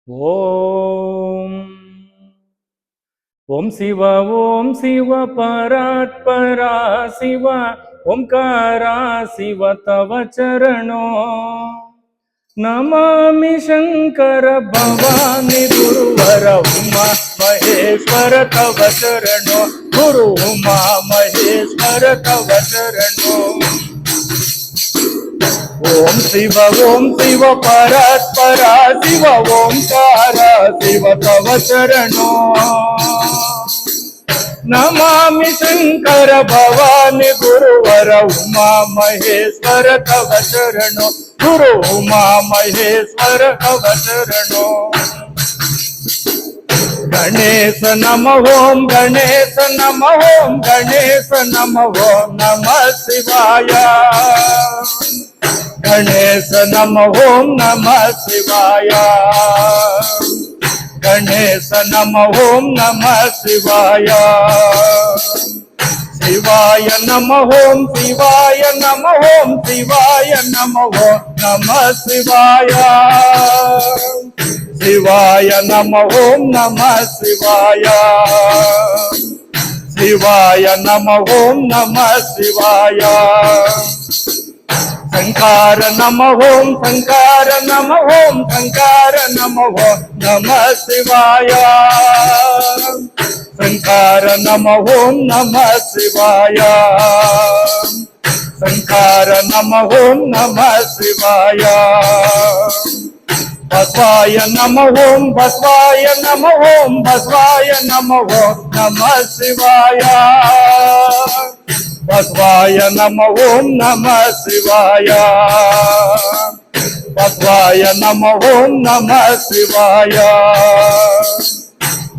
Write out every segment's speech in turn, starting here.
ಓಂ ಓಂ ಶಿವ ಪರಾತ್ಪರ ಶಿವ ಓಂಕಾರ ಶಿವ ತವ ಚರಣೋ ನಮಾಮಿ ಶಂಕರ ಭವಾನಿ ಗುರುವರ ಉಮಾ ಮಹೇಶ್ವರ ತವ ಚರಣೋ ಗುರು ಉಮಾ ಮಹೇಶ್ವರ ತವ ಚರಣೋ ಓಂ ಶಿವ ಪರಾತ್ಪರ ಶಿವ ಓಂಕಾರ ಶಿವ ತವ ಚರಣೋ ನಮಾಮಿ ಶಂಕರ ಭವಾನಿ ಗುರುವರ ಉಮಾ ಮಹೇಶ್ವರ ತವ ಚರಣೋ ಗುರು ಉಮಾ ಮಹೇಶ್ವರ ತವ ಚರಣೋ ಗಣೇಶ ನಮಃ ಓಂ ಗಣೇಶ ನಮಃ ಓಂ ಗಣೇಶ ನಮಃ ಓಂ ನಮಃ ಶಿವಾಯ ಗಣೇಶ ನಮಃ ಓಂ ನಮಃ ಶಿವಾಯ ಗಣೇಶ ನಮಃ ಓಂ ನಮಃ ಶಿವಾಯ ಶಿವಾಯ ನಮಃ ಓಂ ಶಿವಾಯ ನಮಃ ಓಂ ಶಿವಾಯ ನಮಃ ಓಂ ನಮಃ ಶಿವಾಯ ಶಿವಾಯ ನಮಃ ಓಂ ನಮಃ ಶಿವಾಯ ಶಿವಾಯ ನಮಃ ಓಂ ನಮಃ ಶಿವಾಯ ಶಂಕರ ನಮಃ ಓಂ ಶಂಕರ ನಮಃ ಓಂ ಶಂಕರ ನಮಃ ಓಂ ನಮಃ ಶಿವಾಯ ಶಂಕರ ನಮಃ ಓಂ ನಮಃ ಶಿವಾಯ ಶಂಕರ ನಮಃ ಓಂ ನಮಃ ಶಿವಾಯ ಬಸವಾಯ ನಮಃ ಓಂ ಬಸವಾಯ ನಮಃ ಓಂ ಬಸವಾಯ ನಮಃ ಓಂ ನಮಃ ಶಿವಾಯ ಬಸವಾಯ ನಮಃ ಓಂ ನಮಃ ಶಿವಾಯ ಬಸವಾಯ ನಮಃ ಓಂ ನಮಃ ಶಿವಾಯ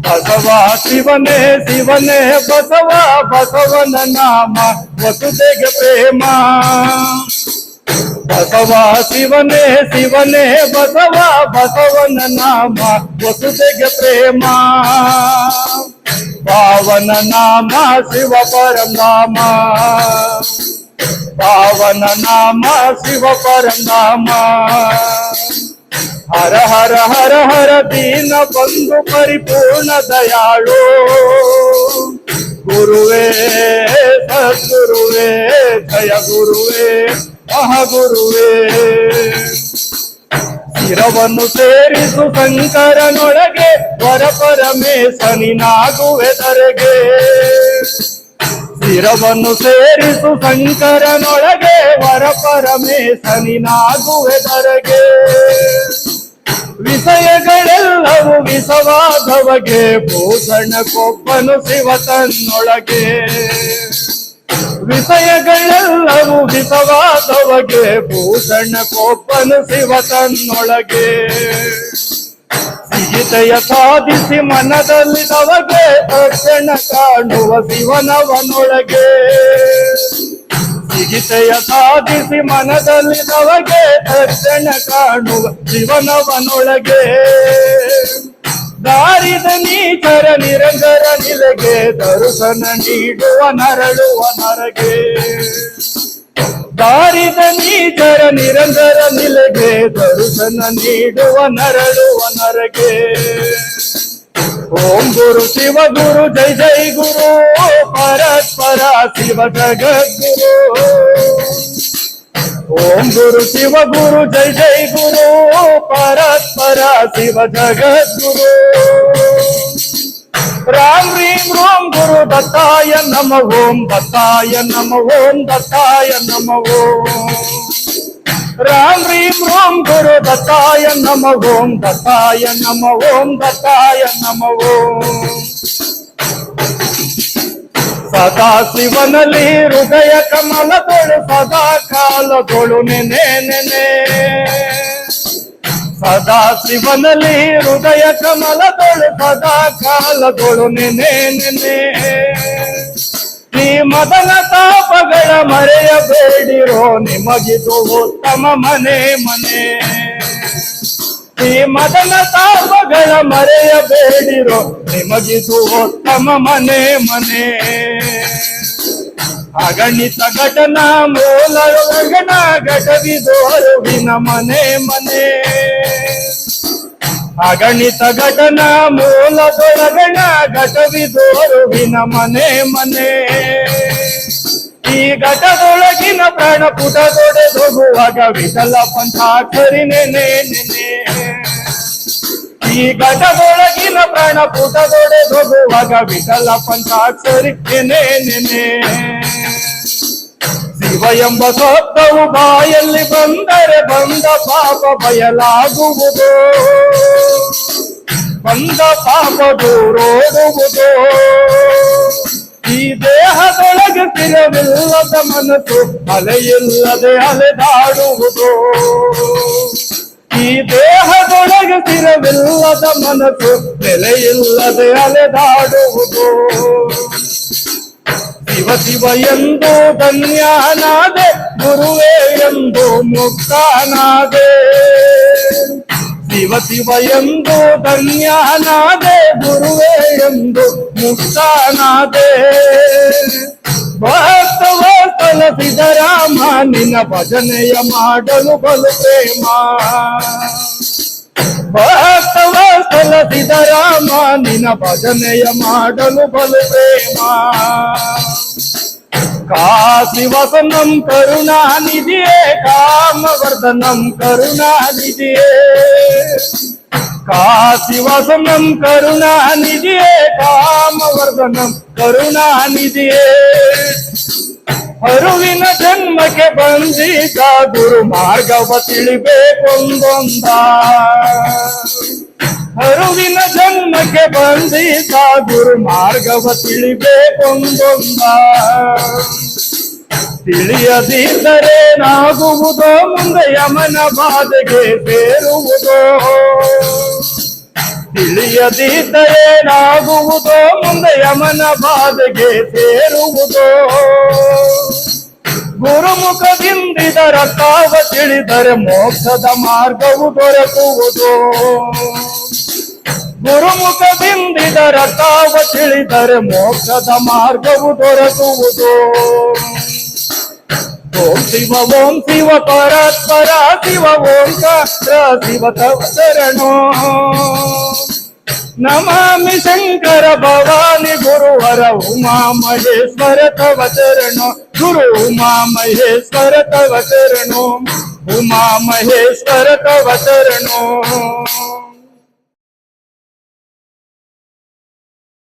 ಬಸವ ಶಿವನೇ ಶಿವನೇ ಬಸವ ಬಸವನ ನಾಮ ವಸುದೆಗೆ ಪ್ರೇಮ ಬಸವ ಶಿವನೇ ಶಿವನೇ ಬಸವ ಬಸವನ ನಾಮ ವಸುದೆಗೆ ಪ್ರೇಮ ಪಾವನ ನಾಮ ಶಿವ ಪರಂ ನಾಮ ಪಾವನ ನಾಮ ಶಿವ ಪರಂ ನಾಮ ಹರ ಹರ ಹರ ಹರ ದೀನ ಬಂಧು ಪರಿಪೂರ್ಣ ದಯಾಳು ಗುರುವೇ ಸದ್ಗುರುವೇ ಜಯ ಗುರುವೇ ಮಹಾಗುರುವೇ ಶಿರವನ್ನು ಸೇರಿಸು ಶಂಕರನೊಳಗೆ ವರ ಪರಮೇಶನಿನಾಗುವೆ ಧರೆಗೆ ಶಿರವನ್ನು ಸೇರಿಸು ಶಂಕರನೊಳಗೆ ವರ ಪರಮೇಶನಿನಾಗುವೆ ಧರೆಗೆ ವಿಷಯಗಳೆಲ್ಲವೂ ವಿಷವಾದವಗೆ ಭೂಷಣ ಕೊಬ್ಬನು ಶಿವ ತನ್ನೊಳಗೆ ವಿಷಯಗಳೆಲ್ಲವೂ ವಿಷವಾದವಗೆ ಭೂಷಣ ಕೊಬ್ಬನು ಶಿವ ತನ್ನೊಳಗೆ ಸಿಗಿತೆಯ ಸಾಧಿಸಿ ಮನದಲ್ಲಿದವಗೆ ತಕ್ಷಣ ಕಾಣುವ ಶಿವನವನೊಳಗೆ ಸಿಗಿತೆಯ ಸಾಧಿಸಿ ಮನದಲ್ಲಿದವಗೆ ತಕ್ಷಣ ಕಾಣುವ ಶಿವನವನೊಳಗೆ ದಾರಿದ ನೀಚರ ನಿರಂತರ ನಿಲೆಗೆ ದರ್ಶನ ನೀಡುವ ನರಳುವ ನರಗೆ ದಾರಿದ ನೀಚರ ನಿರಂತರ ನಿಲೆಗೆ ದರ್ಶನ ನೀಡುವ ನರಳುವ ನರಗೆ ಓಂ ಗುರು ಶಿವ ಗುರು ಜೈ ಜೈ ಗುರು ಪರಸ್ಪರ ಶಿವ ಜಗದ್ಗುರು ಓಂ ಗುರು ಶಿವ ಗುರು ಜೈ ಜೈ ಗುರು ಪರಸ್ಪರ ಶಿವ ಜಗದ್ಗುರು ರಾಮ್ ರೀಂ ರೋಂ ಗುರು ದತ್ತಾಯ ನಮಃ ಓಂ ದತ್ತಾಯ ನಮಃ ಓಂ ದತ್ತಾಯ ನಮಃ ಓಂ ರಾಮ್ ರೀಂ ರೋಂ ಗುರು ದತ್ತಾಯ ನಮಃ ಓಂ ದತ್ತಾಯ ನಮಃ ಓಂ ದತ್ತಾಯ ನಮಃ ಓಂ ಸದಾ ಶಿವನಲ್ಲಿ ಹೃದಯ ಕಮಲದೊಳು ಸದಾ ಕಾಲದೊಳು ನೆನೆ ನೆನೆ ಸದಾ ಶಿವನಲ್ಲಿ ಹೃದಯ ಕಮಲದೊಳು ಸದಾ ಕಾಲದೊಳು ನೆನೆ ನೆನೆ ಈ ಮದನ ತಾಪಗಳ ಮರೆಯಬೇಡಿರೋ ನಿಮಗಿದು ಉತ್ತಮ ಮನೆ ಮನೆ ಈ ಮದನ ತಾಪಗಳ ಮರೆಯಬೇಡಿರೋ ನಿಮಗಿದು ಉತ್ತಮ ಮನೆ ಮನೆ ಅಗಣಿತ ಘಟನಾ ಮೂಲ ಗಗನ ಘಟವಿದು ಅರಿವಿನ ಮನೆ ಮನೆ ಅಗಣಿತ ಘಟನ ಮೂಲದೊಳಗಣ ಘಟವಿದೋರುವಿನ ಮನೆ ಮನೆ. ಈ ಘಟದೊಳಗಿನ ಪ್ರಾಣ ಪುಟದೊಡೆದೊಗುವಾಗ ವಿಠಲ ಪಂಚಾಕ್ಷರಿ ನೆನೆ ನೆನೆ. ಈ ಘಟದೊಳಗಿನ ಪ್ರಾಣ ಪುಟದೊಡೆದೊಗುವಾಗ ವಿಠಲ ಪಂಚಾಕ್ಷರಿ ನೆನೆ ನೆನೆ. ಶಿವ ಎಂಬ ಶಬ್ದವು ಬಾಯಲ್ಲಿ ಬಂದರೆ ಬಂದ ಪಾಪ ಬಯಲಾಗುವುದು, ಬಂದ ಪಾಪ ದೂರೋಡುವುದು. ಈ ದೇಹದೊಳಗೆ ಸ್ಥಿರವಿಲ್ಲದ ಮನಸ್ಸು ಅಲೆಯಿಲ್ಲದೆ ಅಲೆದಾಡುವುದು. ಈ ದೇಹದೊಳಗೆ ಸ್ಥಿರವಿಲ್ಲದ ಮನಸ್ಸು ನೆಲೆಯಿಲ್ಲದೆ ಅಲೆದಾಡುವುದು. ಶಿವ ಶಿವ ಎಂದು ಧನ್ಯನಾದೆ, ಗುರುವೇ ಎಂದು ಮುಕ್ತನಾದೆ. ಶಿವ ಶಿವ ಎಂದು ಧನ್ಯನಾದೆ, ಗುರುವೇ ಎಂದು ಮುಕ್ತನಾದೆ. ಭಕ್ತವತ್ಸಲ ಸಿದ್ದರಾಮ ನಿನ್ನ ಭಜನೆಯ ಮಾಡಲು ಬಲು ಪ್ರೇಮ. ಭಕ್ತವತ್ಸಲ ಸಿದ್ದರಾಮ ನಿನ್ನ ಭಜನೆಯ ಮಾಡಲು ಬಲು ಪ್ರೇಮ. ಕಾಶಿ ವಸನಂ ಕರುಣಾನಿಧಿಯೇ, ಕಾಮವರ್ಧನಂ ಕರುಣಾನಿಧಿಯೇ. ಕಾಶಿ ವಸನಂ ಕರುಣಾನಿಧಿಯೇ, ಕಾಮವರ್ಧನಂ ಕರುಣಾನಿಧಿಯೇ. ಹರುವಿನ ಜನ್ಮಕ್ಕೆ ಬಂದಿದ್ದ ಗುರು ಮಾರ್ಗವ ತಿಳಿಬೇಕೊಂದೊಂದ. ಹರುವಿನ ಜನ್ಮಕ್ಕೆ ಬಂದಿದ್ದ ಗುರು ಮಾರ್ಗವ ತಿಳಿಬೇಕೊಂದೊಂದ. ತಿಳಿಯದಿದ್ದರೇನಾಗುವುದೋ ಮುಂದೆ ಯಮನ ಬಾಧೆಗೆ ಸೇರುವುದೋ. ತಿಳಿಯದಿದ್ದರೇನಾಗುವುದೋ ಮುಂದೆ ಯಮನ ಬಾಧೆಗೆ ಸೇರುವುದೋ. ಗುರುಮುಖದಿಂದಿದರ ತಾವ ತಿಳಿದರೆ ಮೋಕ್ಷದ ಮಾರ್ಗವು ದೊರಕುವುದು. ಗುರುಮುಖದಿಂದಿದರ ತಾವ ತಿಳಿದರೆ ಮೋಕ್ಷದ ಮಾರ್ಗವು ದೊರಕುವುದು. ಓಂ ಶಿವ ಓಂ ಶಿವ ಪರಸ್ಪರ ಶಿವ ಓಂಕಾರ ಶಿವ ತವ ಶರಣೋ. ನಮಾಮಿ ಶಂಕರ ಭವಾನಿ ಗುರುವರ ಉಮಾ ಮಹೇಶ್ವರ ತವ ಶರಣೋ. ಗುರು ಉಮಾ ಮಹೇಶ್ವರ ತವ ಶರಣೋ. ಉಮಾ ಮಹೇಶ್ವರ ತವ ಶರಣೋ.